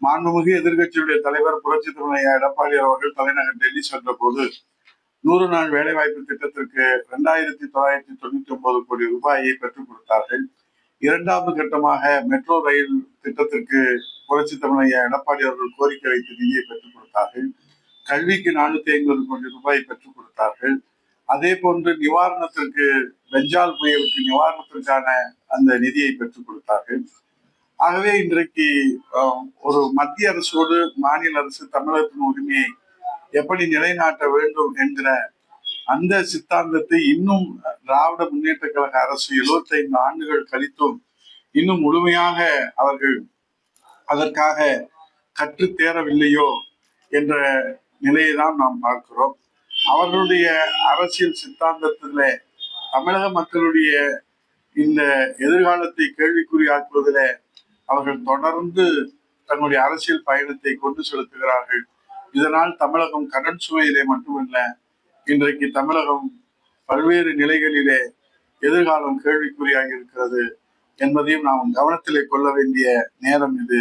மாண்புமிகு எதிர்க்கட்சியுடைய தலைவர் புரட்சி தலைவர் எடப்பாடி அவர்கள் தலைநகர் டெல்லி சென்ற போது 100 நாள் வேலைவாய்ப்பு திட்டத்திற்கு 2,999 கோடி ரூபாயை பெற்றுக் கொடுத்தார்கள். இரண்டாவது கட்டமாக மெட்ரோ ரயில் திட்டத்திற்கு புரட்சி தலைவர் எடப்பாடி அவர்கள் கோரிக்கை வைத்து நிதியை பெற்றுக் கொடுத்தார்கள். கல்விக்கு 450 கோடி ரூபாய் பெற்றுக் கொடுத்தார்கள். அதே போன்று நிவாரணத்திற்கு பெஞ்சால் புயலுக்கு நிவாரணத்திற்கான அந்த நிதியை பெற்றுக் கொடுத்தார்கள். ஆகவே இன்றைக்கு ஒரு மத்திய அரசோடு மாநில அரசு தமிழகத்தின் உரிமையை எப்படி நிலைநாட்ட வேண்டும் என்கிற அந்த சித்தாந்தத்தை இன்னும் திராவிட முன்னேற்ற கழக அரசு 75 ஆண்டுகள் கழித்தும் இன்னும் முழுமையாக அவர்கள் அதற்காக கற்று தேரவில்லையோ என்ற நிலையை தான் நாம் பார்க்கிறோம். அவர்களுடைய அரசியல் சித்தாந்தத்திலே தமிழக மக்களுடைய இந்த எதிர்காலத்தை கேள்விக்குறியாக்குவதில் அவர்கள் தொடர்ந்து தன்னுடைய அரசியல் பயணத்தை கொண்டு செலுத்துகிறார்கள். இதனால் தமிழகம் கடன் சுமையிலே மட்டுமல்ல, இன்றைக்கு தமிழகம் பல்வேறு நிலைகளிலே எதிர்காலம் கேள்விக்குறியாகி இருக்கிறது என்பதையும் நாம் கவனத்திலே கொள்ள வேண்டிய நேரம் இது.